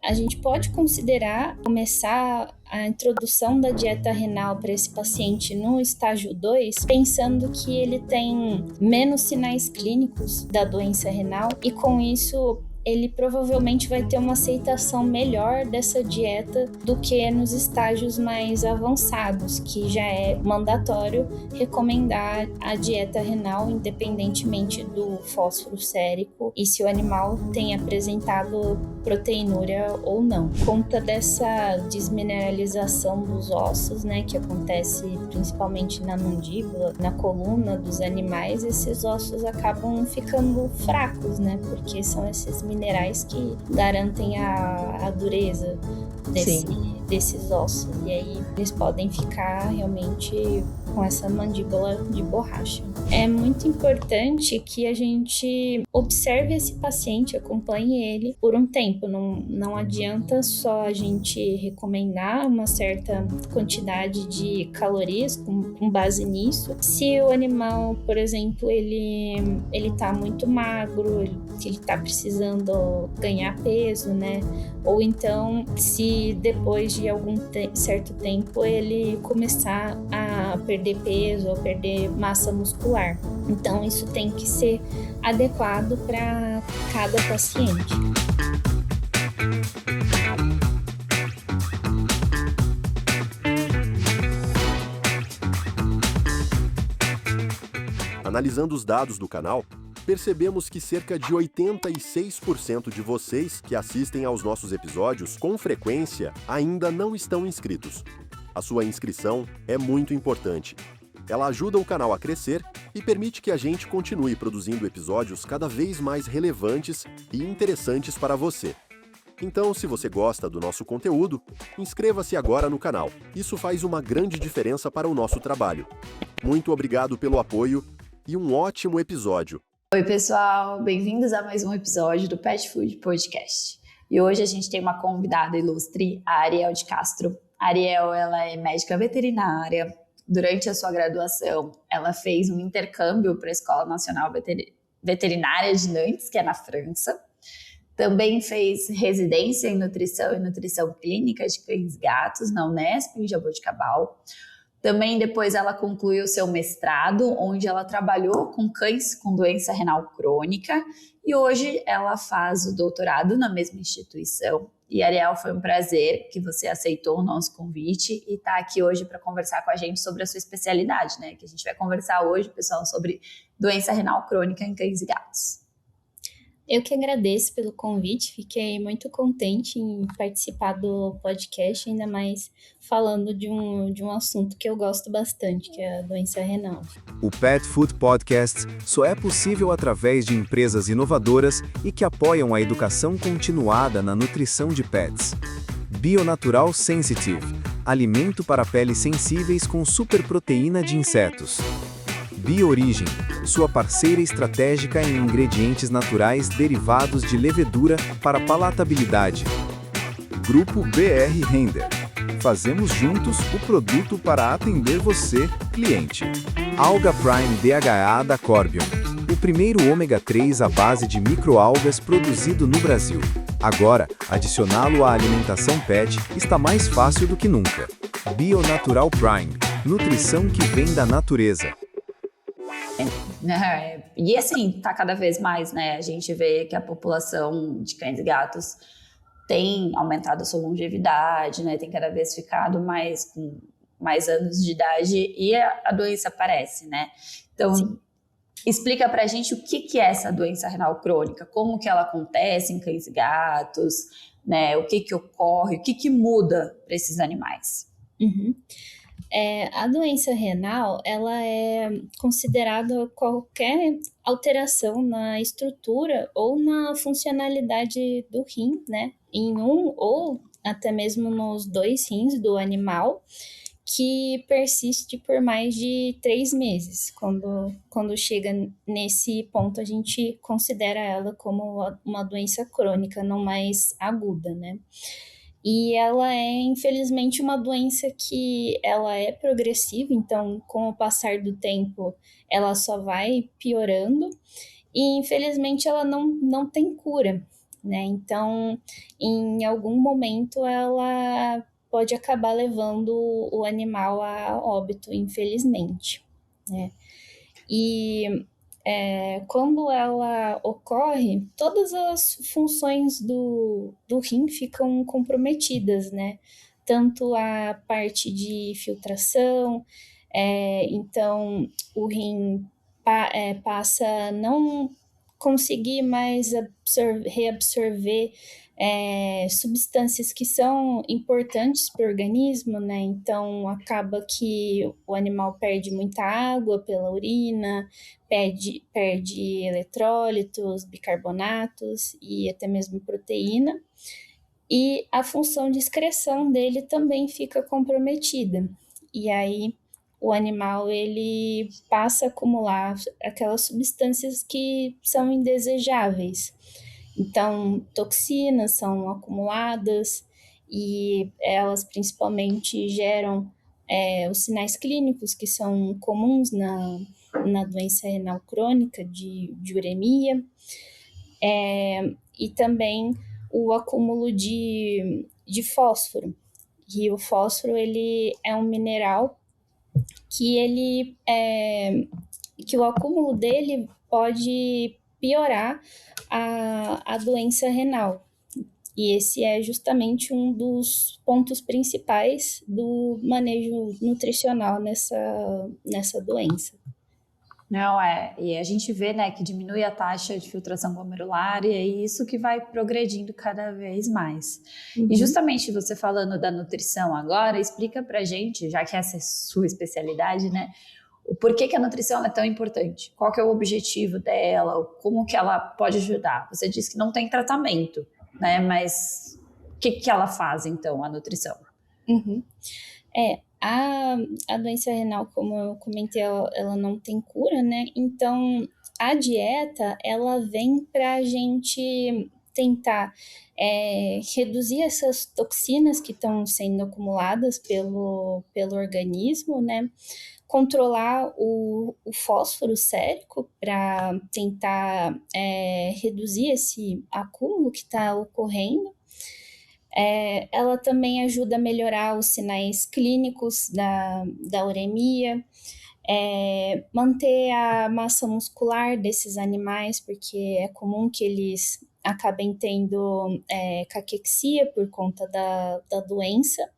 a gente pode considerar começar a introdução da dieta renal para esse paciente no estágio 2, pensando que ele tem menos sinais clínicos da doença renal e com isso ele provavelmente vai ter uma aceitação melhor dessa dieta do que nos estágios mais avançados, que já é mandatório recomendar a dieta renal independentemente do fósforo sérico e se o animal tem apresentado proteinúria ou não. Por conta dessa desmineralização dos ossos, né, que acontece principalmente na mandíbula, na coluna dos animais, esses ossos acabam ficando fracos, né, porque são esses minerais que garantem a dureza desses ossos. E aí eles podem ficar realmente com essa mandíbula de borracha. É muito importante que a gente observe esse paciente, acompanhe ele por um tempo. Não adianta só a gente recomendar uma certa quantidade de calorias com base nisso. Se o animal, por exemplo, ele tá muito magro, ele tá precisando ganhar peso, né? Ou então, se depois de algum certo tempo ele começar a perder peso ou perder massa muscular. Então, isso tem que ser adequado para cada paciente. Analisando os dados do canal, percebemos que cerca de 86% de vocês que assistem aos nossos episódios com frequência ainda não estão inscritos. A sua inscrição é muito importante. Ela ajuda o canal a crescer e permite que a gente continue produzindo episódios cada vez mais relevantes e interessantes para você. Então, se você gosta do nosso conteúdo, inscreva-se agora no canal. Isso faz uma grande diferença para o nosso trabalho. Muito obrigado pelo apoio e um ótimo episódio. Oi, pessoal, bem-vindos a mais um episódio do Pet Food Podcast. E hoje a gente tem uma convidada ilustre, a Ariel de Castro. A Ariel, ela é médica veterinária. Durante a sua graduação, ela fez um intercâmbio para a Escola Nacional Veterinária de Nantes, que é na França. Também fez residência em nutrição e nutrição clínica de cães e gatos na Unesp, em Jaboticabal. Também depois ela concluiu seu mestrado, onde ela trabalhou com cães com doença renal crônica e hoje ela faz o doutorado na mesma instituição. E Ariel, foi um prazer que você aceitou o nosso convite e está aqui hoje para conversar com a gente sobre a sua especialidade, né? Que a gente vai conversar hoje, pessoal, sobre doença renal crônica em cães e gatos. Eu que agradeço pelo convite, fiquei muito contente em participar do podcast, ainda mais falando de um assunto que eu gosto bastante, que é a doença renal. O Pet Food Podcast só é possível através de empresas inovadoras e que apoiam a educação continuada na nutrição de pets. Bionatural Sensitive, alimento para peles sensíveis com superproteína de insetos. Biorigem, sua parceira estratégica em ingredientes naturais derivados de levedura para palatabilidade. Grupo BR Render. Fazemos juntos o produto para atender você, cliente. Alga Prime DHA da Corbion. O primeiro ômega 3 à base de microalgas produzido no Brasil. Agora, adicioná-lo à alimentação pet está mais fácil do que nunca. Bionatural Prime. Nutrição que vem da natureza. E assim, tá cada vez mais, né? A gente vê que a população de cães e gatos tem aumentado a sua longevidade, né? Tem cada vez ficado com mais anos de idade e a doença aparece, né? Então, sim, explica pra gente o que é essa doença renal crônica, como que ela acontece em cães e gatos, né? O que ocorre, o que muda para esses animais. Uhum. A doença renal, ela é considerada qualquer alteração na estrutura ou na funcionalidade do rim, né? Em um ou até mesmo nos 2 rins do animal, que persiste por mais de 3 meses. Quando chega nesse ponto, a gente considera ela como uma doença crônica, não mais aguda, né? E ela é, infelizmente, uma doença que ela é progressiva, então, com o passar do tempo, ela só vai piorando e, infelizmente, ela não tem cura, né? Então, em algum momento, ela pode acabar levando o animal a óbito, infelizmente, né? E quando ela ocorre, todas as funções do rim ficam comprometidas, né? Tanto a parte de filtração, então o rim passa a não conseguir mais reabsorver substâncias que são importantes para o organismo, né? Então acaba que o animal perde muita água pela urina, perde eletrólitos, bicarbonatos e até mesmo proteína. E a função de excreção dele também fica comprometida. E aí o animal ele passa a acumular aquelas substâncias que são indesejáveis. Então, toxinas são acumuladas e elas principalmente geram os sinais clínicos que são comuns na doença renal crônica de uremia, e também o acúmulo de fósforo. E o fósforo ele é um mineral que que o acúmulo dele pode piorar a doença renal. E esse é justamente um dos pontos principais do manejo nutricional nessa doença. Não, e a gente vê, né, que diminui a taxa de filtração glomerular e é isso que vai progredindo cada vez mais. E justamente você falando da nutrição agora, explica pra gente, já que essa é sua especialidade, né, o porquê que a nutrição é tão importante, qual que é o objetivo dela, como que ela pode ajudar. Você disse que não tem tratamento, né, mas o que ela faz então, a nutrição? A doença renal, como eu comentei, ela não tem cura, né? Então, a dieta, ela vem para a gente tentar reduzir essas toxinas que estão sendo acumuladas pelo organismo, né? Controlar o fósforo sérico para tentar reduzir esse acúmulo que está ocorrendo. Ela também ajuda a melhorar os sinais clínicos da uremia, manter a massa muscular desses animais, porque é comum que eles acabem tendo caquexia por conta da doença,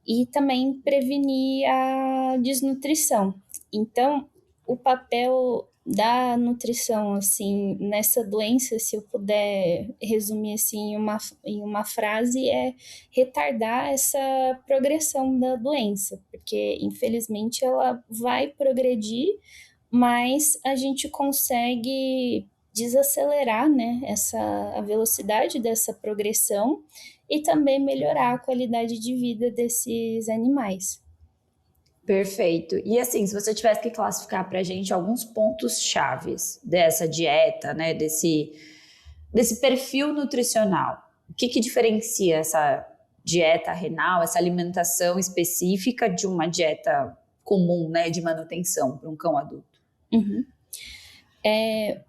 e também prevenir a desnutrição. Então, o papel da nutrição, assim, nessa doença, se eu puder resumir, assim, em uma frase, é retardar essa progressão da doença, porque, infelizmente, ela vai progredir, mas a gente consegue desacelerar, né, a velocidade dessa progressão e também melhorar a qualidade de vida desses animais. Perfeito. E assim, se você tivesse que classificar para a gente alguns pontos chaves dessa dieta, né, desse perfil nutricional, o que diferencia essa dieta renal, essa alimentação específica de uma dieta comum, né, de manutenção para um cão adulto?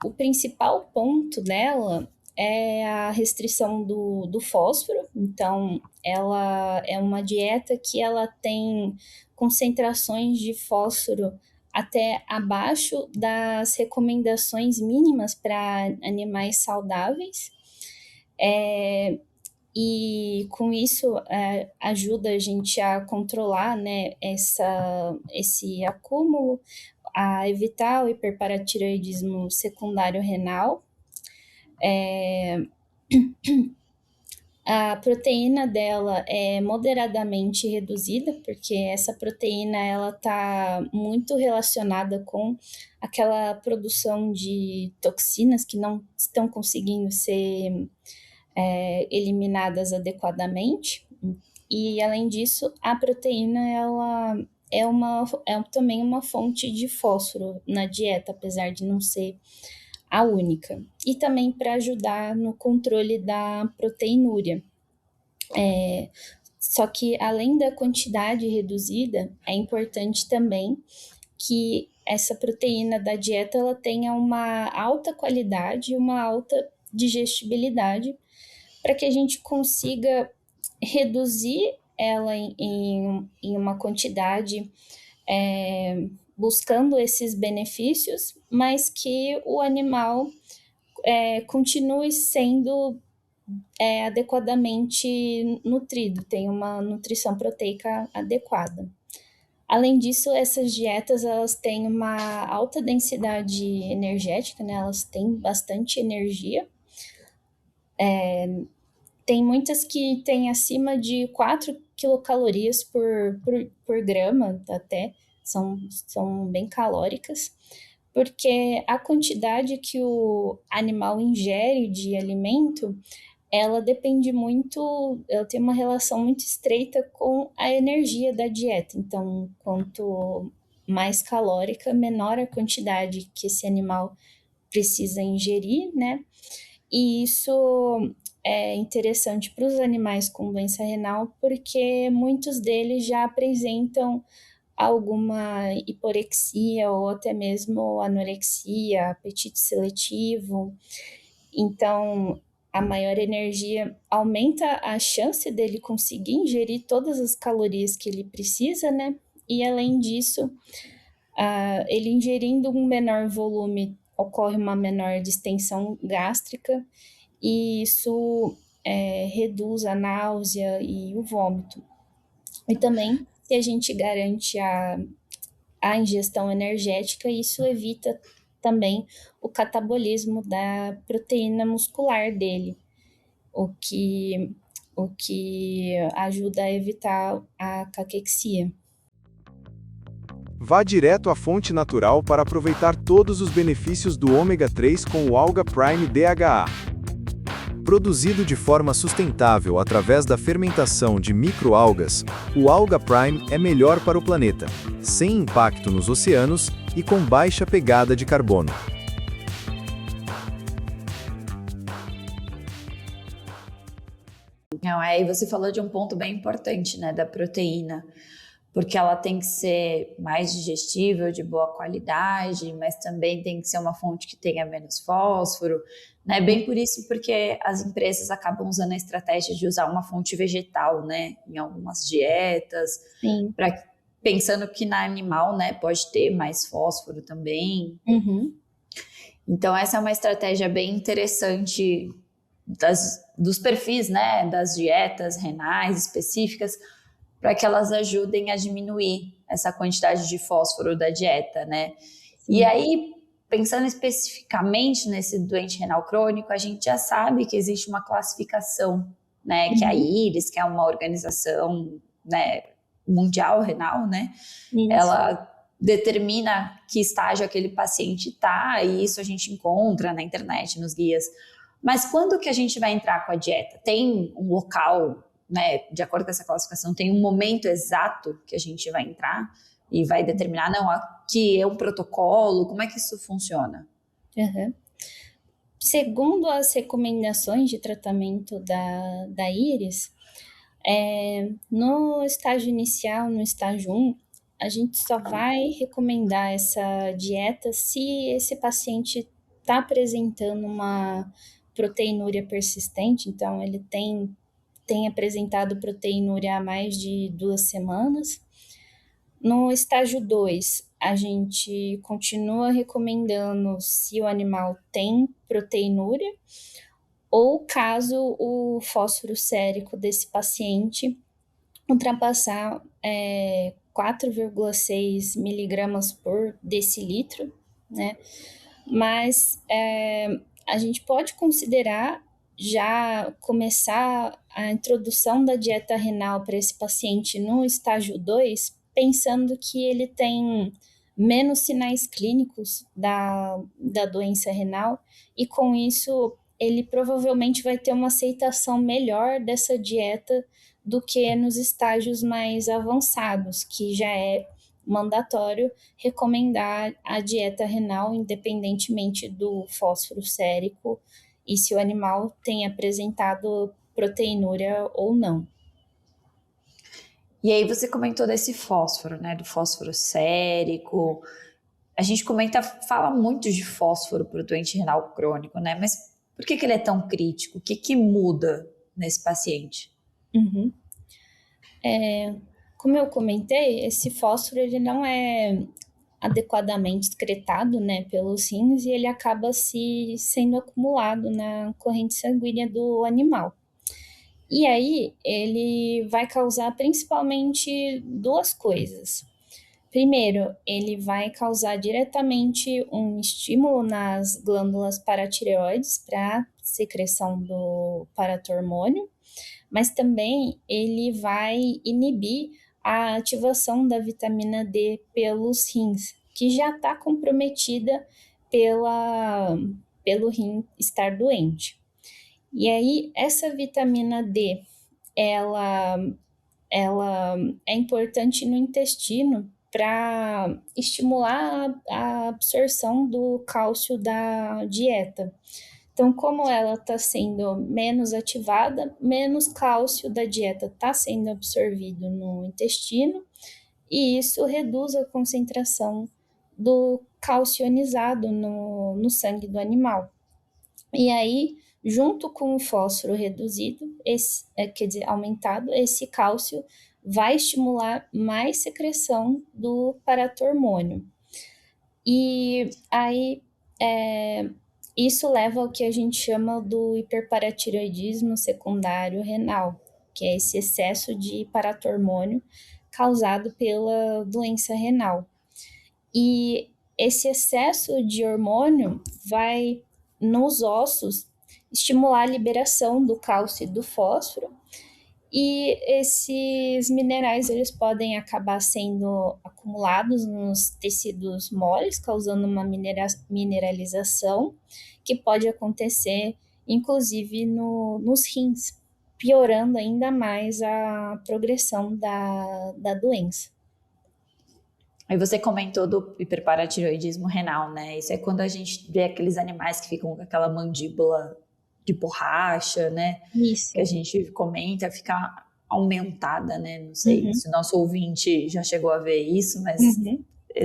O principal ponto dela é a restrição do fósforo. Então, ela é uma dieta que ela tem concentrações de fósforo até abaixo das recomendações mínimas para animais saudáveis. E com isso ajuda a gente a controlar, né, esse acúmulo, a evitar o hiperparatiroidismo secundário renal. A proteína dela é moderadamente reduzida, porque essa proteína ela está muito relacionada com aquela produção de toxinas que não estão conseguindo ser eliminadas adequadamente. E, além disso, a proteína ela é também uma fonte de fósforo na dieta, apesar de não ser a única. E também para ajudar no controle da proteinúria. Só que, além da quantidade reduzida, é importante também que essa proteína da dieta ela tenha uma alta qualidade e uma alta digestibilidade, para que a gente consiga reduzir ela em uma quantidade buscando esses benefícios, mas que o animal continue sendo adequadamente nutrido, tem uma nutrição proteica adequada. Além disso, essas dietas elas têm uma alta densidade energética, né? Elas têm bastante energia. Tem muitas que têm acima de 4 quilocalorias por grama, até, são bem calóricas, porque a quantidade que o animal ingere de alimento, ela depende muito, ela tem uma relação muito estreita com a energia da dieta. Então, quanto mais calórica, menor a quantidade que esse animal precisa ingerir, né? E isso é interessante para os animais com doença renal, porque muitos deles já apresentam alguma hiporexia ou até mesmo anorexia, apetite seletivo. Então, a maior energia aumenta a chance dele conseguir ingerir todas as calorias que ele precisa, né? E além disso, ele ingerindo um menor volume, ocorre uma menor distensão gástrica, e isso reduz a náusea e o vômito. E também, se a gente garante a ingestão energética, isso evita também o catabolismo da proteína muscular dele, o que ajuda a evitar a caquexia. Vá direto à fonte natural para aproveitar todos os benefícios do ômega 3 com o Alga Prime DHA. Produzido de forma sustentável através da fermentação de microalgas, o Alga Prime é melhor para o planeta, sem impacto nos oceanos e com baixa pegada de carbono. Aí você falou de um ponto bem importante, né, da proteína, porque ela tem que ser mais digestível, de boa qualidade, mas também tem que ser uma fonte que tenha menos fósforo, né? Bem por isso, porque as empresas acabam usando a estratégia de usar uma fonte vegetal, né, em algumas dietas, pensando que na animal, né, pode ter mais fósforo também. Uhum. Então essa é uma estratégia bem interessante dos perfis, né, das dietas renais específicas, para que elas ajudem a diminuir essa quantidade de fósforo da dieta, né? Sim. E aí, pensando especificamente nesse doente renal crônico, a gente já sabe que existe uma classificação, né? Que é a IRIS, que é uma organização, né, mundial renal, né? Isso. Ela determina que estágio aquele paciente está, e isso a gente encontra na internet, nos guias. Mas quando que a gente vai entrar com a dieta? Tem um local, né, de acordo com essa classificação, tem um momento exato que a gente vai entrar e vai determinar, não, aqui é um protocolo, como é que isso funciona? Uhum. Segundo as recomendações de tratamento da IRIS, no estágio inicial, no estágio 1, a gente só vai recomendar essa dieta se esse paciente está apresentando uma proteinúria persistente, então ele tem apresentado proteinúria há mais de 2 semanas. No estágio 2, a gente continua recomendando se o animal tem proteinúria ou caso o fósforo sérico desse paciente ultrapassar 4,6 miligramas por decilitro, né? Mas a gente pode considerar já começar a introdução da dieta renal para esse paciente no estágio 2, pensando que ele tem menos sinais clínicos da doença renal, e com isso ele provavelmente vai ter uma aceitação melhor dessa dieta do que nos estágios mais avançados, que já é mandatório recomendar a dieta renal independentemente do fósforo sérico e se o animal tem apresentado proteinúria ou não. E aí você comentou desse fósforo, né, do fósforo sérico. A gente fala muito de fósforo para o doente renal crônico, né, mas Por que ele é tão crítico? O que muda nesse paciente? Uhum. Como eu comentei, esse fósforo ele não é adequadamente excretado, né, pelos rins e ele acaba sendo acumulado na corrente sanguínea do animal. E aí ele vai causar principalmente duas coisas. Primeiro, ele vai causar diretamente um estímulo nas glândulas paratireoides para secreção do paratormônio, mas também ele vai inibir a ativação da vitamina D pelos rins, que já está comprometida pelo rim estar doente. E aí, essa vitamina D, ela é importante no intestino para estimular a absorção do cálcio da dieta. Então, como ela está sendo menos ativada, menos cálcio da dieta está sendo absorvido no intestino, e isso reduz a concentração do cálcio ionizado no sangue do animal. E aí, junto com o fósforo reduzido, quer dizer, aumentado, esse cálcio vai estimular mais secreção do paratormônio. E aí, isso leva ao que a gente chama do hiperparatireoidismo secundário renal, que é esse excesso de paratormônio causado pela doença renal. E esse excesso de hormônio vai, nos ossos, estimular a liberação do cálcio e do fósforo, e esses minerais eles podem acabar sendo acumulados nos tecidos moles, causando uma mineralização, que pode acontecer inclusive nos rins, piorando ainda mais a progressão da doença. Aí você comentou do hiperparatireoidismo renal, né? Isso é quando a gente vê aqueles animais que ficam com aquela mandíbula de borracha, né? Isso. Que a gente comenta, fica aumentada, né? Não sei se o nosso ouvinte já chegou a ver isso, mas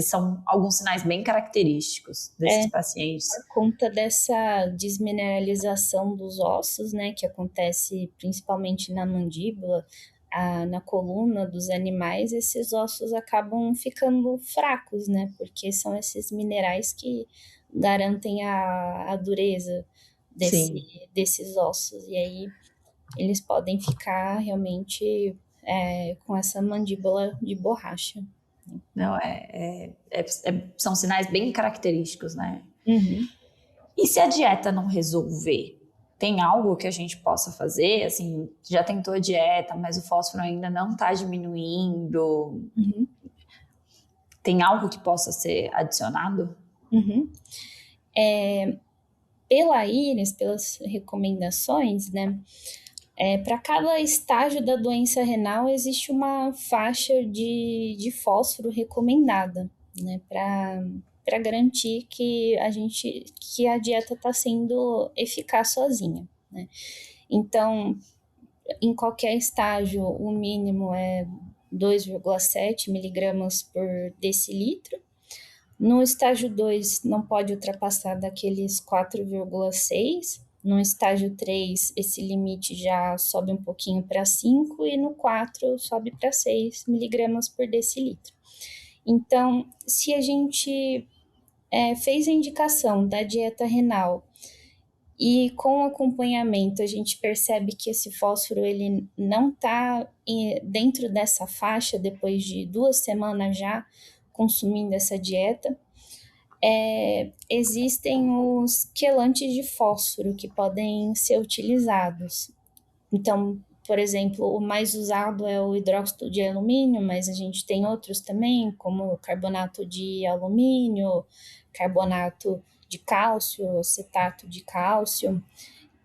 são alguns sinais bem característicos desses pacientes. Por conta dessa desmineralização dos ossos, né? Que acontece principalmente na mandíbula, na coluna dos animais, esses ossos acabam ficando fracos, né? Porque são esses minerais que garantem a dureza desses ossos. E aí eles podem ficar realmente com essa mandíbula de borracha. Não, são sinais bem característicos, né? E se a dieta não resolver? Tem algo que a gente possa fazer? Assim, já tentou a dieta, mas o fósforo ainda não está diminuindo. Tem algo que possa ser adicionado? Pela IRIS, pelas recomendações, né? Para cada estágio da doença renal existe uma faixa de fósforo recomendada, né? Para garantir que a dieta está sendo eficaz sozinha, né? Então, em qualquer estágio, o mínimo é 2,7 miligramas por decilitro. No estágio 2, não pode ultrapassar daqueles 4,6. No estágio 3, esse limite já sobe um pouquinho para 5, e no 4 sobe para 6 miligramas por decilitro. Então, se a gente fez a indicação da dieta renal e com o acompanhamento a gente percebe que esse fósforo ele não está dentro dessa faixa depois de 2 semanas já consumindo essa dieta, existem os quelantes de fósforo que podem ser utilizados. Então, por exemplo, o mais usado é o hidróxido de alumínio, mas a gente tem outros também, como carbonato de alumínio, carbonato de cálcio, acetato de cálcio,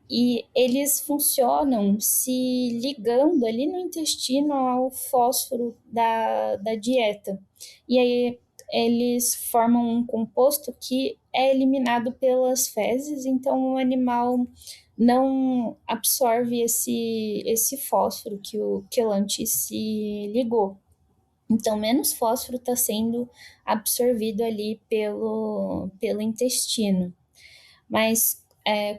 e eles funcionam se ligando ali no intestino ao fósforo da dieta. E aí eles formam um composto que é eliminado pelas fezes, então o animal não absorve esse fósforo que o quelante se ligou. Então, menos fósforo está sendo absorvido ali pelo intestino. Mas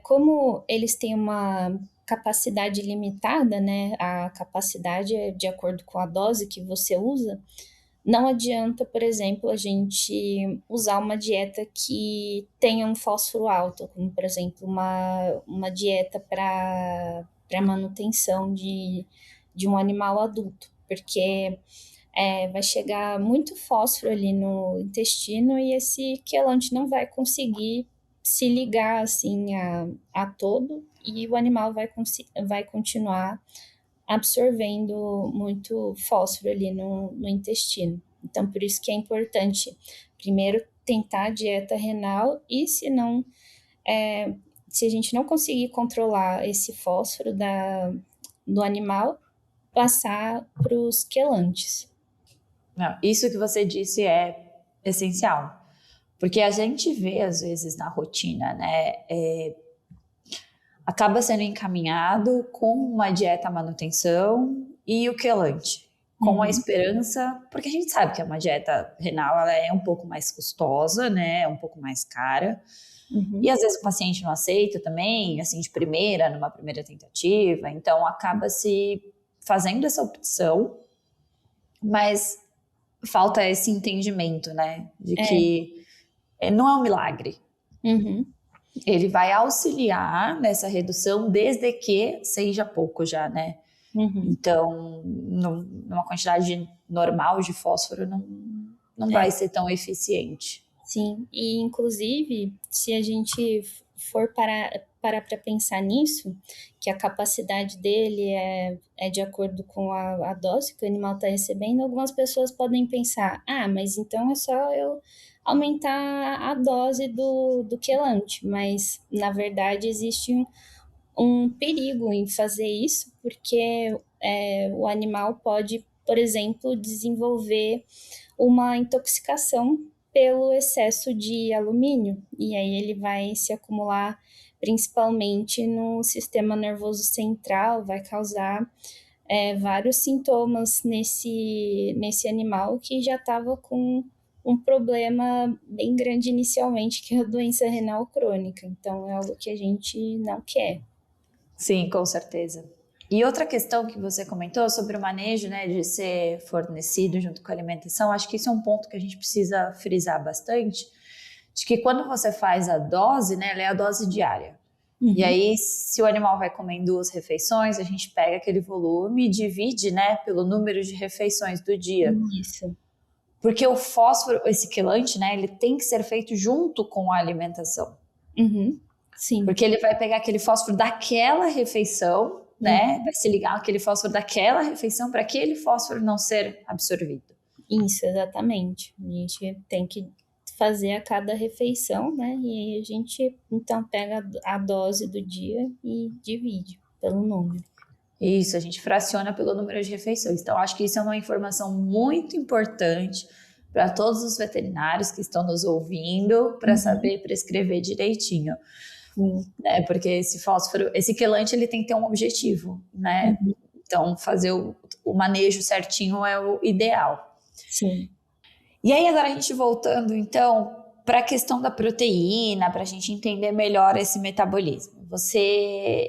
como eles têm uma capacidade limitada, né? A capacidade é de acordo com a dose que você usa. Não adianta, por exemplo, a gente usar uma dieta que tenha um fósforo alto, como, por exemplo, uma dieta para manutenção de um animal adulto, porque vai chegar muito fósforo ali no intestino e esse quelante não vai conseguir se ligar assim a todo e o animal vai continuar absorvendo muito fósforo ali no intestino. Então, por isso que é importante, primeiro, tentar a dieta renal e, se a gente não conseguir controlar esse fósforo do animal, passar para os quelantes. Não, isso que você disse é essencial, porque a gente vê, às vezes, na rotina, né, acaba sendo encaminhado com uma dieta manutenção e o quelante, com a esperança, porque a gente sabe que uma dieta renal ela é um pouco mais custosa, né, é um pouco mais cara, e às vezes o paciente não aceita também, assim, de primeira, numa primeira tentativa, então acaba se fazendo essa opção, mas falta esse entendimento, né, de que não é um milagre. Ele vai auxiliar nessa redução desde que seja pouco já, né? Então, numa quantidade normal de fósforo não vai ser tão eficiente. Sim, e inclusive, se a gente for parar para pensar nisso, que a capacidade dele é de acordo com a dose que o animal está recebendo, algumas pessoas podem pensar, mas então é só eu aumentar a dose do quelante, mas na verdade existe um perigo em fazer isso, porque o animal pode, por exemplo, desenvolver uma intoxicação pelo excesso de alumínio, e aí ele vai se acumular principalmente no sistema nervoso central, vai causar vários sintomas nesse animal que já estava com um problema bem grande inicialmente, que é a doença renal crônica. Então, é algo que a gente não quer. Sim, com certeza. E outra questão que você comentou sobre o manejo, né, de ser fornecido junto com a alimentação, acho que isso é um ponto que a gente precisa frisar bastante, de que quando você faz a dose, né, ela é a dose diária. E aí, se o animal vai comer em 2 refeições, a gente pega aquele volume e divide, né, pelo número de refeições do dia. Isso. Porque o fósforo, esse quelante, né, ele tem que ser feito junto com a alimentação. Sim. Porque ele vai pegar aquele fósforo daquela refeição, né, vai se ligar aquele fósforo daquela refeição para aquele fósforo não ser absorvido. Isso, exatamente. A gente tem que fazer a cada refeição, né? E aí a gente, então, pega a dose do dia e divide pelo número. Isso, a gente fraciona pelo número de refeições. Então, acho que isso é uma informação muito importante para todos os veterinários que estão nos ouvindo, para saber prescrever direitinho. Né? Porque esse fósforo, esse quelante, ele tem que ter um objetivo, né? Então, fazer o manejo certinho é o ideal. Sim. E aí, agora a gente voltando, então, para a questão da proteína, para a gente entender melhor esse metabolismo. Você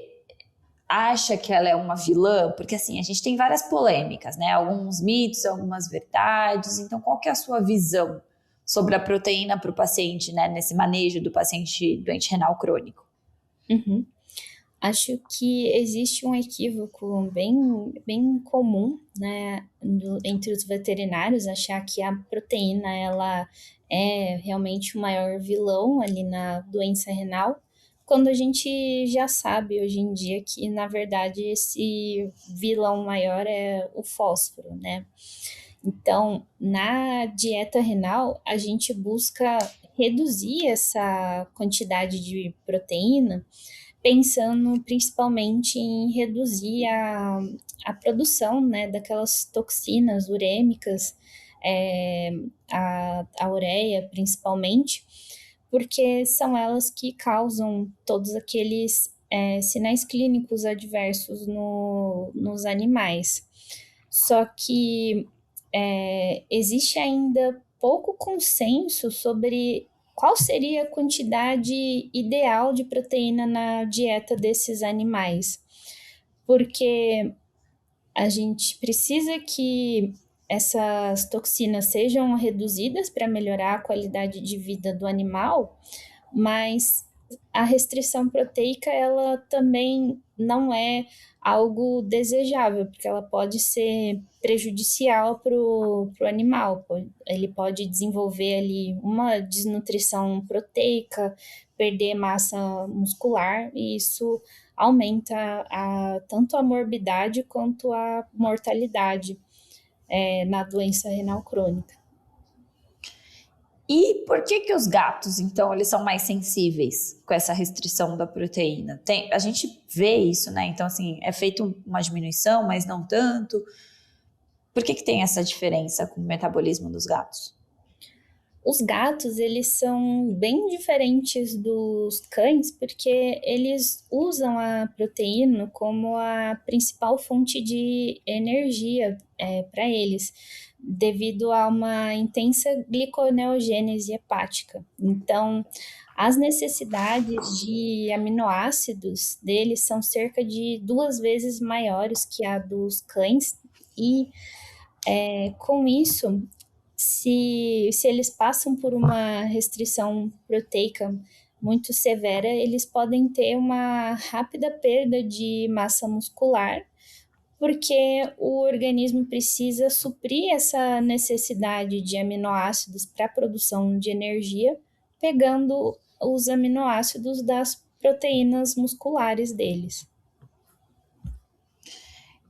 acha que ela é uma vilã? Porque, assim, a gente tem várias polêmicas, né? Alguns mitos, algumas verdades. Então, qual que é a sua visão sobre a proteína para o paciente, né? Nesse manejo do paciente doente renal crônico? Acho que existe um equívoco bem comum, né, entre os veterinários, achar que a proteína ela é realmente o maior vilão ali na doença renal, quando a gente já sabe hoje em dia que, na verdade, esse vilão maior é o fósforo, né? Então, na dieta renal, a gente busca reduzir essa quantidade de proteína, pensando principalmente em reduzir a produção, né, daquelas toxinas urêmicas, a ureia principalmente, porque são elas que causam todos aqueles sinais clínicos adversos nos animais. Só que existe ainda pouco consenso sobre qual seria a quantidade ideal de proteína na dieta desses animais? Porque a gente precisa que essas toxinas sejam reduzidas para melhorar a qualidade de vida do animal, mas a restrição proteica ela também não é algo desejável, porque ela pode ser prejudicial para o animal. Ele pode desenvolver ali uma desnutrição proteica, perder massa muscular, e isso aumenta tanto a morbidade quanto a mortalidade na doença renal crônica. E por que os gatos, então, eles são mais sensíveis com essa restrição da proteína? A gente vê isso, né? Então, assim, é feito uma diminuição, mas não tanto. Por que tem essa diferença com o metabolismo dos gatos? Os gatos, eles são bem diferentes dos cães, porque eles usam a proteína como a principal fonte de energia para eles, devido a uma intensa gliconeogênese hepática. Então, as necessidades de aminoácidos deles são cerca de 2 vezes maiores que a dos cães, e com isso, se eles passam por uma restrição proteica muito severa, eles podem ter uma rápida perda de massa muscular, porque o organismo precisa suprir essa necessidade de aminoácidos para a produção de energia, pegando os aminoácidos das proteínas musculares deles.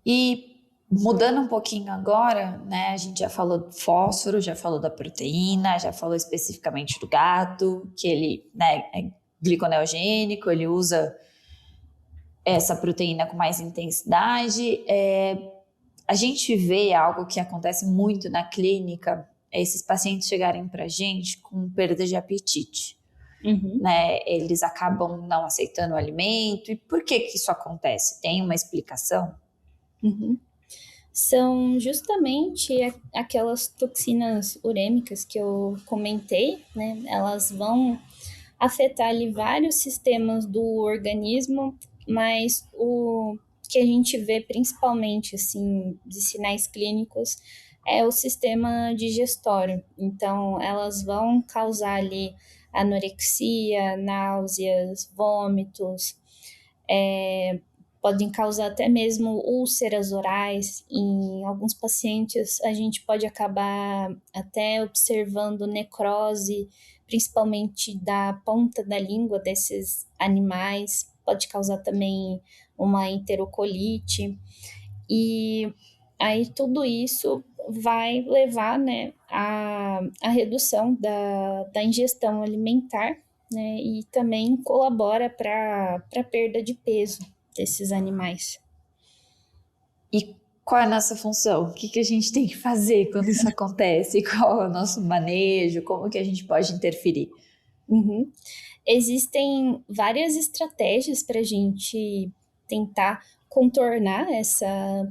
E mudando um pouquinho agora, né, a gente já falou do fósforo, já falou da proteína, já falou especificamente do gato, que ele, né, é gliconeogênico, ele usa essa proteína com mais intensidade. A gente vê algo que acontece muito na clínica, esses pacientes chegarem pra gente com perda de apetite. Uhum. Né, eles acabam não aceitando o alimento. E por que isso acontece? Tem uma explicação? Uhum. São justamente aquelas toxinas urêmicas que eu comentei, né? Elas vão afetar ali vários sistemas do organismo, mas o que a gente vê principalmente, assim, de sinais clínicos é o sistema digestório. Então, elas vão causar ali anorexia, náuseas, vômitos, podem causar até mesmo úlceras orais. Em alguns pacientes, a gente pode acabar até observando necrose, principalmente da ponta da língua desses animais. Pode causar também uma enterocolite. E aí tudo isso vai levar, né, à redução da ingestão alimentar, né, e também colabora para a perda de peso desses animais. E qual é a nossa função? O que a gente tem que fazer quando isso acontece? Qual é o nosso manejo? Como que a gente pode interferir? Uhum. Existem várias estratégias para a gente tentar contornar essa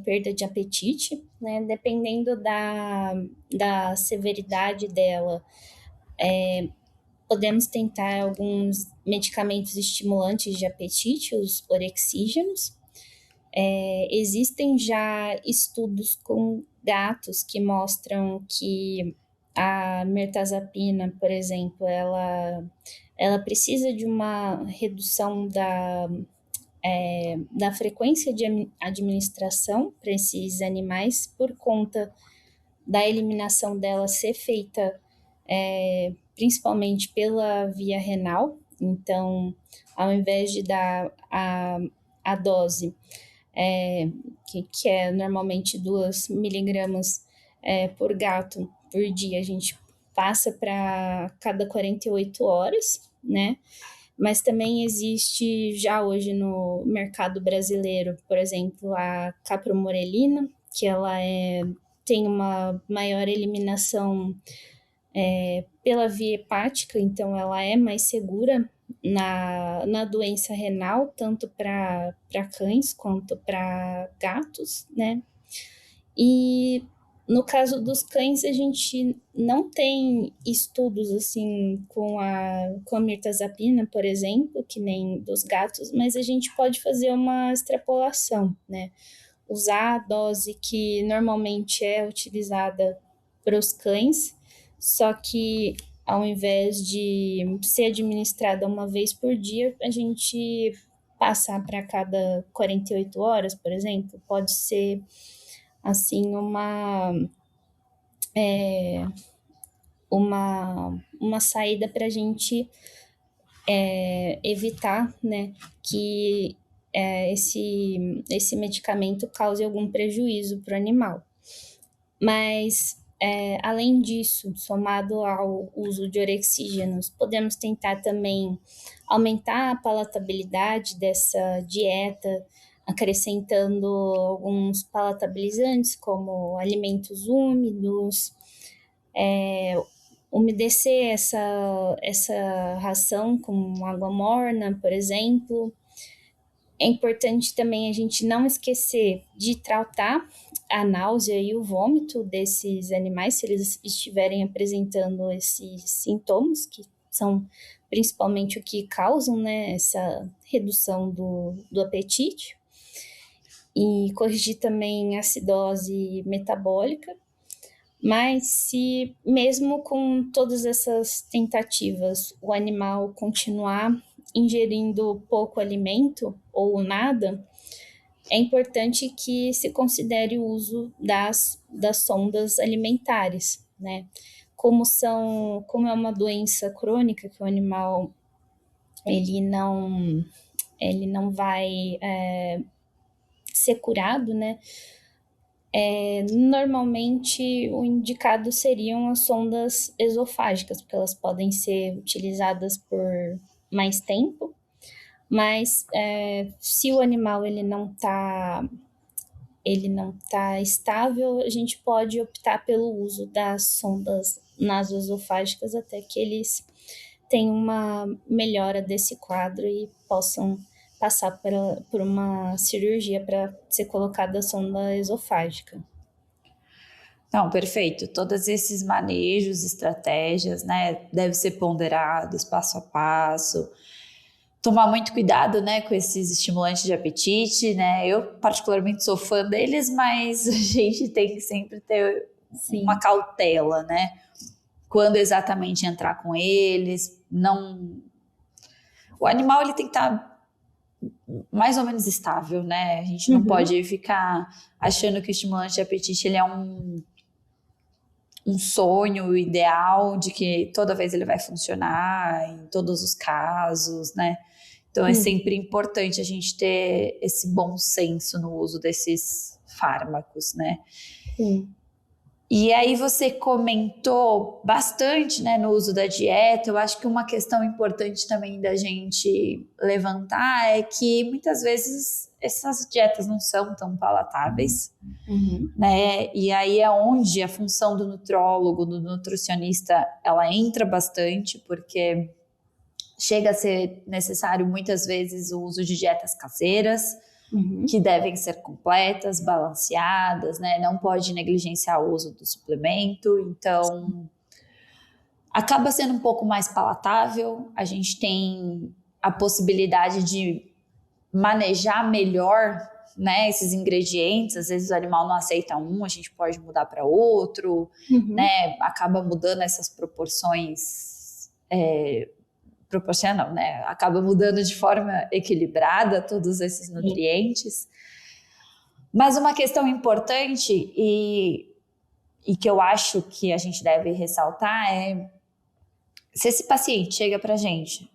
perda de apetite, né? Dependendo da severidade dela. Podemos tentar alguns medicamentos estimulantes de apetite, os orexígenos. Existem já estudos com gatos que mostram que a mirtazapina, por exemplo, ela precisa de uma redução da frequência de administração para esses animais por conta da eliminação dela ser feita principalmente pela via renal. Então, ao invés de dar a dose, que é normalmente 2 miligramas por gato por dia, a gente passa para cada 48 horas, né? Mas também existe já hoje no mercado brasileiro, por exemplo, a capromorelina, que ela tem uma maior eliminação pela via hepática, então ela é mais segura na doença renal, tanto para cães quanto para gatos, né? E No caso dos cães, a gente não tem estudos assim com a mirtazapina, por exemplo, que nem dos gatos, mas a gente pode fazer uma extrapolação, né? Usar a dose que normalmente é utilizada para os cães, só que ao invés de ser administrada uma vez por dia, a gente passar para cada 48 horas, por exemplo, pode ser assim uma saída para a gente evitar, né, que esse medicamento cause algum prejuízo para o animal. Mas, além disso, somado ao uso de orexígenos, podemos tentar também aumentar a palatabilidade dessa dieta, acrescentando alguns palatabilizantes, como alimentos úmidos, umedecer essa ração com água morna, por exemplo. É importante também a gente não esquecer de tratar a náusea e o vômito desses animais, se eles estiverem apresentando esses sintomas, que são principalmente o que causam, né, essa redução do apetite. E corrigir também a acidose metabólica. Mas se mesmo com todas essas tentativas o animal continuar ingerindo pouco alimento ou nada, é importante que se considere o uso das sondas alimentares, né? Como é uma doença crônica que o animal ele não vai ser curado, né? Normalmente o indicado seriam as sondas esofágicas, porque elas podem ser utilizadas por mais tempo, mas se o animal ele não tá estável, a gente pode optar pelo uso das sondas nasoesofágicas até que eles tenham uma melhora desse quadro e possam passar por uma cirurgia para ser colocada a sonda esofágica. Não, perfeito. Todos esses manejos, estratégias, né, devem ser ponderados passo a passo. Tomar muito cuidado, né, com esses estimulantes de apetite, né? Eu particularmente sou fã deles, mas a gente tem que sempre ter uma cautela, né? Quando exatamente entrar com eles, não... O animal ele tem que estar mais ou menos estável, né? A gente não pode ficar achando que o estimulante de apetite ele é um sonho ideal de que toda vez ele vai funcionar em todos os casos, né? Então é sempre importante a gente ter esse bom senso no uso desses fármacos, né? E aí você comentou bastante, né, no uso da dieta. Eu acho que uma questão importante também da gente levantar é que muitas vezes essas dietas não são tão palatáveis, né? E aí é onde a função do nutrólogo, do nutricionista, ela entra bastante, porque chega a ser necessário muitas vezes o uso de dietas caseiras, que devem ser completas, balanceadas, né? Não pode negligenciar o uso do suplemento, então acaba sendo um pouco mais palatável. A gente tem a possibilidade de manejar melhor, né, esses ingredientes. Às vezes o animal não aceita um, a gente pode mudar para outro, né? Acaba mudando essas proporções, proporcional, né? Acaba mudando de forma equilibrada todos esses nutrientes. Mas uma questão importante e que eu acho que a gente deve ressaltar é se esse paciente chega pra gente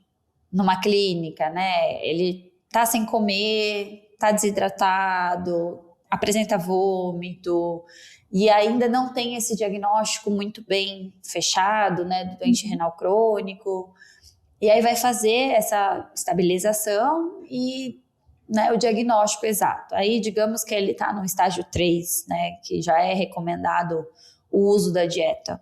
numa clínica, né? Ele tá sem comer, tá desidratado, apresenta vômito e ainda não tem esse diagnóstico muito bem fechado, né, do doente renal crônico. E aí vai fazer essa estabilização e, né, o diagnóstico exato. Aí digamos que ele está no estágio 3, né, que já é recomendado o uso da dieta.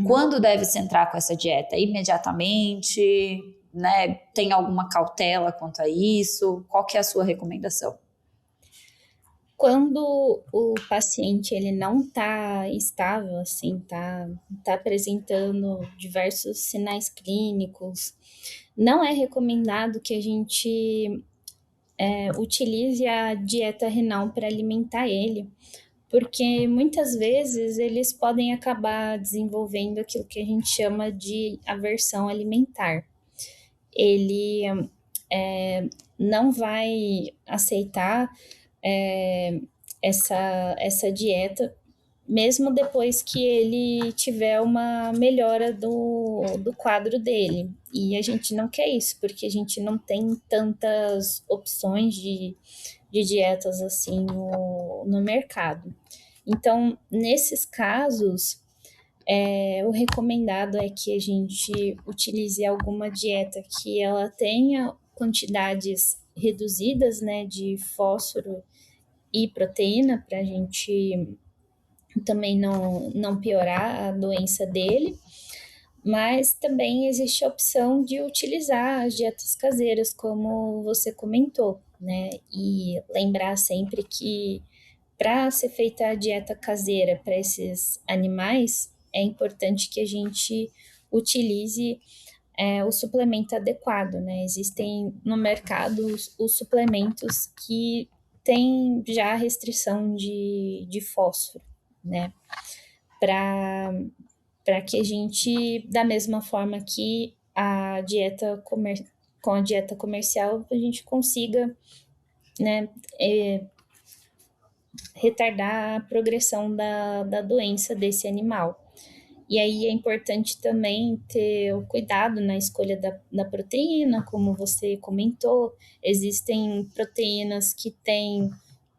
Quando deve-se entrar com essa dieta? Imediatamente? Né? Tem alguma cautela quanto a isso? Qual que é a sua recomendação? Quando o paciente ele não está estável, assim, tá apresentando diversos sinais clínicos, não é recomendado que a gente utilize a dieta renal para alimentar ele, porque muitas vezes eles podem acabar desenvolvendo aquilo que a gente chama de aversão alimentar. Ele não vai aceitar essa dieta, mesmo depois que ele tiver uma melhora do quadro dele. E a gente não quer isso, porque a gente não tem tantas opções de dietas assim no mercado. Então, nesses casos, o recomendado é que a gente utilize alguma dieta que ela tenha quantidades reduzidas, né, de fósforo e proteína, para a gente também não piorar a doença dele. Mas também existe a opção de utilizar as dietas caseiras, como você comentou, né? E lembrar sempre que para ser feita a dieta caseira para esses animais, é importante que a gente utilize o suplemento adequado, né? Existem no mercado os suplementos que têm já restrição de fósforo, né? Para que a gente, da mesma forma que com a dieta comercial, a gente consiga, né, retardar a progressão da doença desse animal. E aí é importante também ter o cuidado na escolha da proteína, como você comentou. Existem proteínas que têm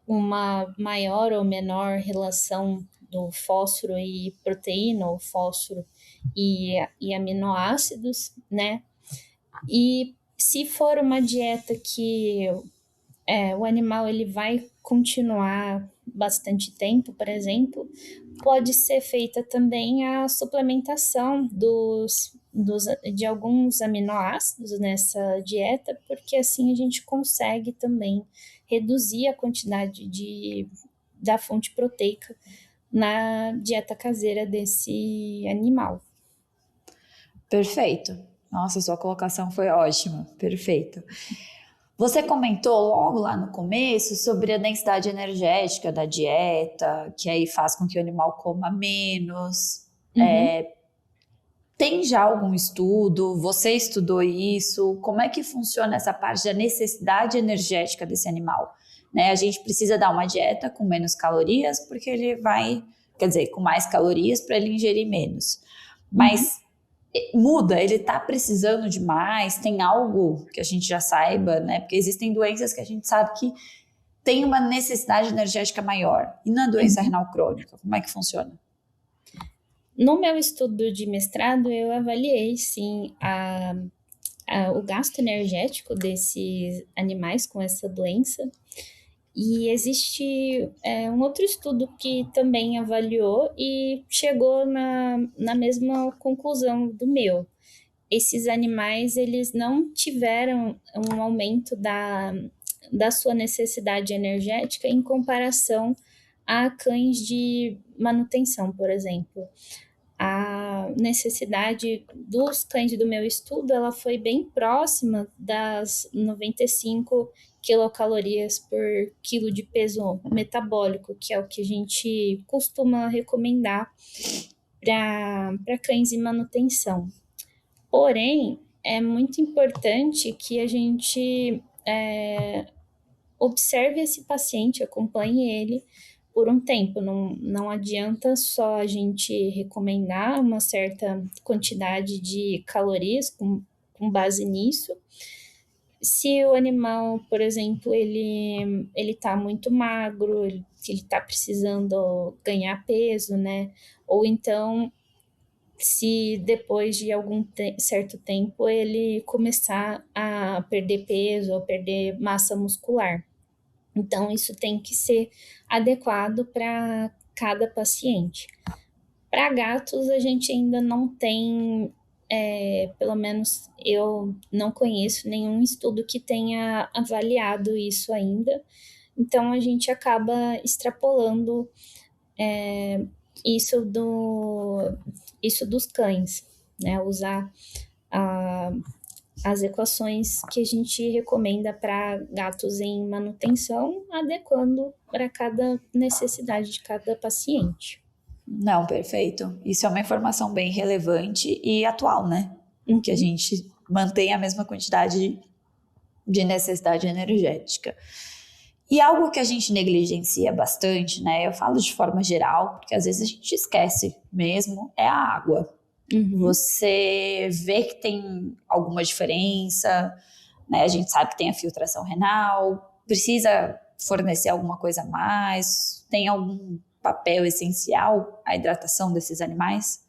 uma maior ou menor relação do fósforo e proteína, ou fósforo e aminoácidos, né? E se for uma dieta que o animal ele vai continuar bastante tempo, por exemplo, pode ser feita também a suplementação de alguns aminoácidos nessa dieta, porque assim a gente consegue também reduzir a quantidade da fonte proteica na dieta caseira desse animal. Perfeito. Nossa, sua colocação foi ótima. Perfeito. Você comentou logo lá no começo sobre a densidade energética da dieta, que aí faz com que o animal coma menos. Tem já algum estudo? Você estudou isso? Como é que funciona essa parte da necessidade energética desse animal? Né? A gente precisa dar uma dieta com menos calorias, porque ele vai, quer dizer, com mais calorias para ele ingerir menos. Mas muda, ele está precisando de mais? Tem algo que a gente já saiba, né? Porque existem doenças que a gente sabe que tem uma necessidade energética maior. E na doença renal crônica, como é que funciona? No meu estudo de mestrado, eu avaliei, sim, o gasto energético desses animais com essa doença. E existe um outro estudo que também avaliou e chegou na mesma conclusão do meu. Esses animais, eles não tiveram um aumento da sua necessidade energética em comparação a cães de manutenção, por exemplo. A necessidade dos cães do meu estudo, ela foi bem próxima das 95 quilocalorias por quilo de peso metabólico, que é o que a gente costuma recomendar para cães em manutenção. Porém, é muito importante que a gente observe esse paciente, acompanhe ele por um tempo. Não adianta só a gente recomendar uma certa quantidade de calorias com base nisso. Se o animal, por exemplo, ele tá muito magro, ele tá precisando ganhar peso, né? Ou então, se depois de algum certo tempo ele começar a perder peso ou perder massa muscular. Então, isso tem que ser adequado para cada paciente. Para gatos, a gente ainda não tem, pelo menos eu não conheço nenhum estudo que tenha avaliado isso ainda, Então a gente acaba extrapolando isso dos cães, né? Usar as equações que a gente recomenda para gatos em manutenção, adequando para cada necessidade de cada paciente. Não, perfeito. Isso é uma informação bem relevante e atual, né? Que a gente mantém a mesma quantidade de necessidade energética. E algo que a gente negligencia bastante, né? Eu falo de forma geral, porque às vezes a gente esquece mesmo, é a água. Você vê que tem alguma diferença, né? A gente sabe que tem a filtração renal, precisa fornecer alguma coisa a mais, tem algum papel essencial a hidratação desses animais?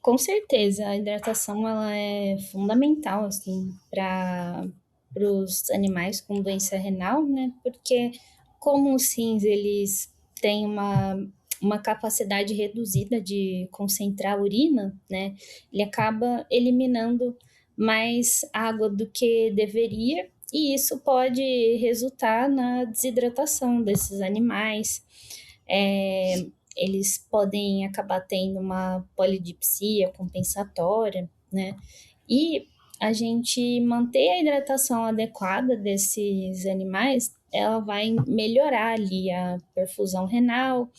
Com certeza, a hidratação ela é fundamental assim para os animais com doença renal, né? Porque como os rins eles têm uma capacidade reduzida de concentrar urina, né? Ele acaba eliminando mais água do que deveria, e isso pode resultar na desidratação desses animais. Eles podem acabar tendo uma polidipsia compensatória, né? E a gente manter a hidratação adequada desses animais, ela vai melhorar ali a perfusão renal,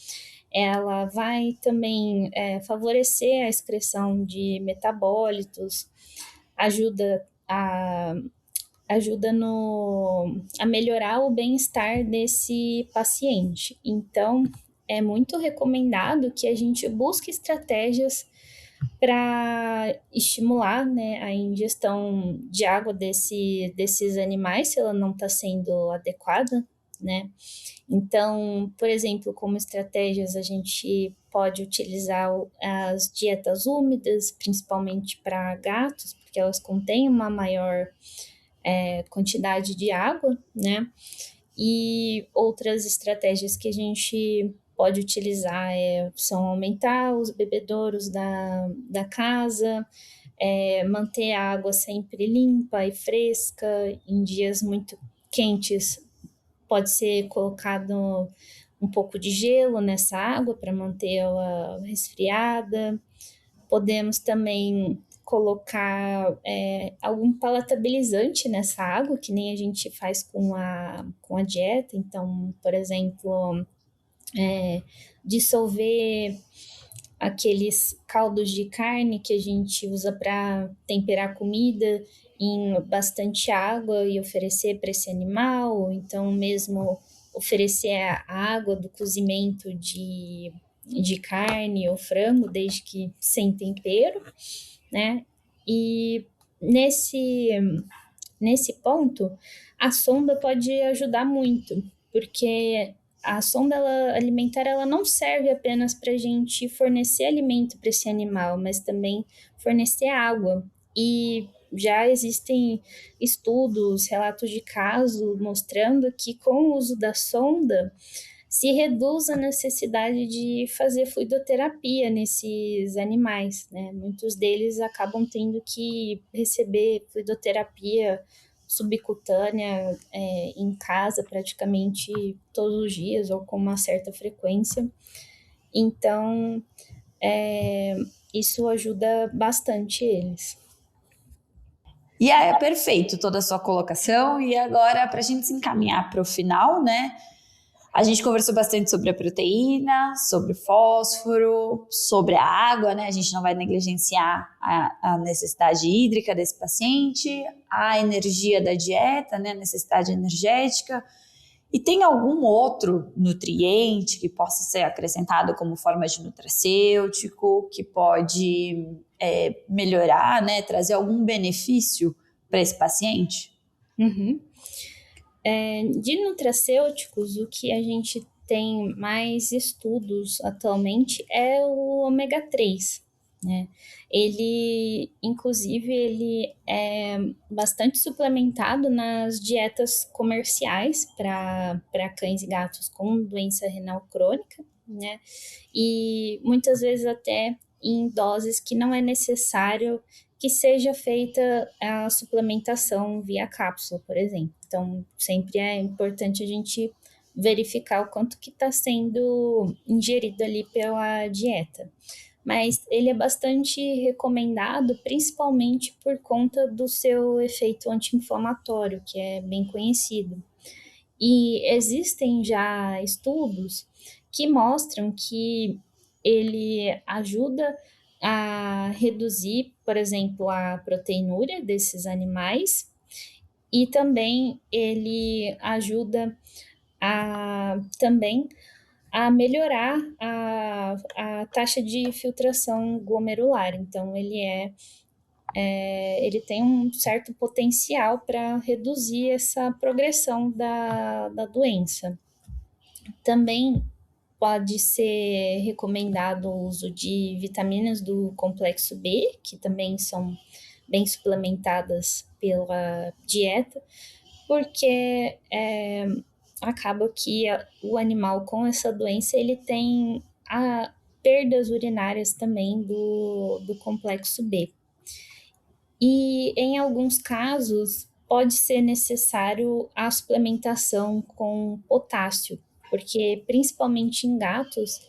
ela vai também favorecer a excreção de metabólitos, ajuda a melhorar o bem-estar desse paciente. Então, é muito recomendado que a gente busque estratégias para estimular, né, a ingestão de água desses animais, se ela não está sendo adequada, né? Então, por exemplo, como estratégias, a gente pode utilizar as dietas úmidas, principalmente para gatos, porque elas contêm uma maior quantidade de água, né? E outras estratégias que a gente pode utilizar são aumentar os bebedouros da casa, manter a água sempre limpa e fresca. Em dias muito quentes, pode ser colocado um pouco de gelo nessa água para mantê-la resfriada. Podemos também colocar algum palatabilizante nessa água, que nem a gente faz com a dieta. Então, por exemplo, dissolver aqueles caldos de carne que a gente usa para temperar comida em bastante água e oferecer para esse animal, ou então mesmo oferecer a água do cozimento de carne ou frango, desde que sem tempero, né? E nesse ponto, a sonda pode ajudar muito, porque a sonda alimentar ela não serve apenas para a gente fornecer alimento para esse animal, mas também fornecer água. E já existem estudos, relatos de caso mostrando que com o uso da sonda se reduz a necessidade de fazer fluidoterapia nesses animais, né? Muitos deles acabam tendo que receber fluidoterapia subcutânea em casa praticamente todos os dias ou com uma certa frequência. Então, isso ajuda bastante eles. E é perfeito toda a sua colocação. E agora, para a gente se encaminhar para o final, né? A gente conversou bastante sobre a proteína, sobre o fósforo, sobre a água, né? A gente não vai negligenciar a necessidade hídrica desse paciente, a energia da dieta, né? A necessidade energética. E tem algum outro nutriente que possa ser acrescentado como forma de nutracêutico, que pode melhorar, né? Trazer algum benefício para esse paciente? Uhum. De nutracêuticos, o que a gente tem mais estudos atualmente é o ômega 3, né? Ele, inclusive, ele é bastante suplementado nas dietas comerciais para cães e gatos com doença renal crônica, né? E muitas vezes até em doses que não é necessário que seja feita a suplementação via cápsula, por exemplo. Então, sempre é importante a gente verificar o quanto que está sendo ingerido ali pela dieta. Mas ele é bastante recomendado, principalmente por conta do seu efeito anti-inflamatório, que é bem conhecido. E existem já estudos que mostram que ele ajuda a reduzir, por exemplo, a proteinúria desses animais e também ele ajuda também a melhorar a taxa de filtração glomerular. Então, ele tem um certo potencial para reduzir essa progressão da doença. Também pode ser recomendado o uso de vitaminas do complexo B, que também são bem suplementadas pela dieta, porque acaba que o animal com essa doença ele tem perdas urinárias também do complexo B. E em alguns casos pode ser necessário a suplementação com potássio, porque principalmente em gatos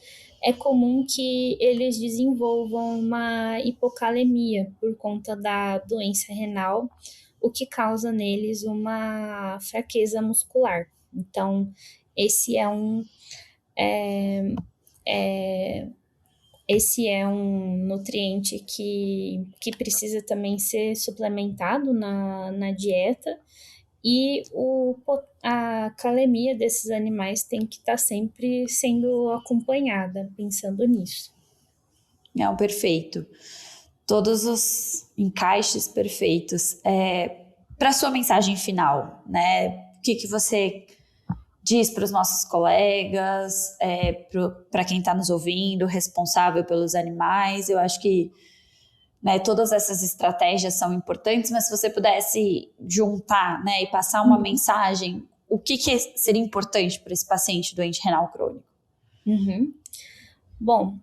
é comum que eles desenvolvam uma hipocalemia por conta da doença renal, o que causa neles uma fraqueza muscular. Então, esse é um nutriente que precisa também ser suplementado na dieta, e a calemia desses animais tem que estar sempre sendo acompanhada, pensando nisso. Não, perfeito. Todos os encaixes perfeitos. Para sua mensagem final, né? O que você diz para os nossos colegas, para quem está nos ouvindo, responsável pelos animais? Eu acho que, né, todas essas estratégias são importantes, mas se você pudesse juntar, né, e passar uma mensagem, o que seria importante para esse paciente doente renal crônico? Bom,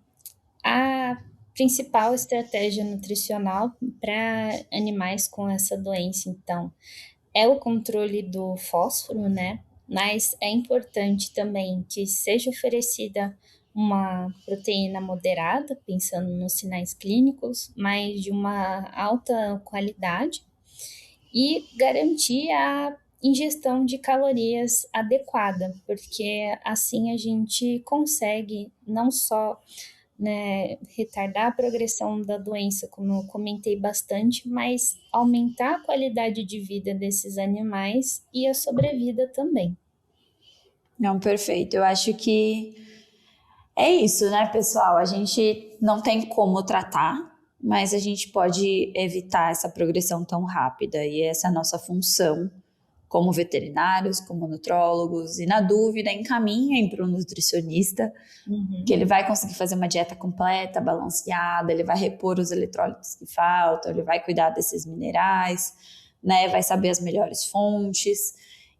a principal estratégia nutricional para animais com essa doença, então, é o controle do fósforo, né? Mas é importante também que seja oferecida uma proteína moderada, pensando nos sinais clínicos, mas de uma alta qualidade, e garantir a ingestão de calorias adequada, porque assim a gente consegue não só, né, retardar a progressão da doença, como eu comentei bastante, mas aumentar a qualidade de vida desses animais e a sobrevida também. Não, perfeito. Eu acho que é isso, né, pessoal? A gente não tem como tratar, mas a gente pode evitar essa progressão tão rápida, e essa é a nossa função como veterinários, como nutrólogos, e na dúvida encaminhem para um nutricionista, que ele vai conseguir fazer uma dieta completa, balanceada, ele vai repor os eletrólitos que faltam, ele vai cuidar desses minerais, né, vai saber as melhores fontes.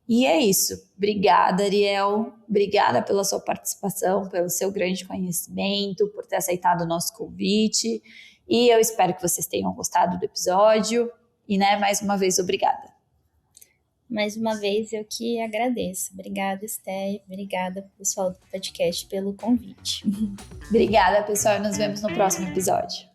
E é isso. Obrigada, Ariel. Obrigada pela sua participação, pelo seu grande conhecimento, por ter aceitado o nosso convite. E eu espero que vocês tenham gostado do episódio. E, né, mais uma vez, obrigada. Mais uma vez, eu que agradeço. Obrigada, Esté. Obrigada, pessoal do podcast, pelo convite. Obrigada, pessoal. Nos vemos no próximo episódio.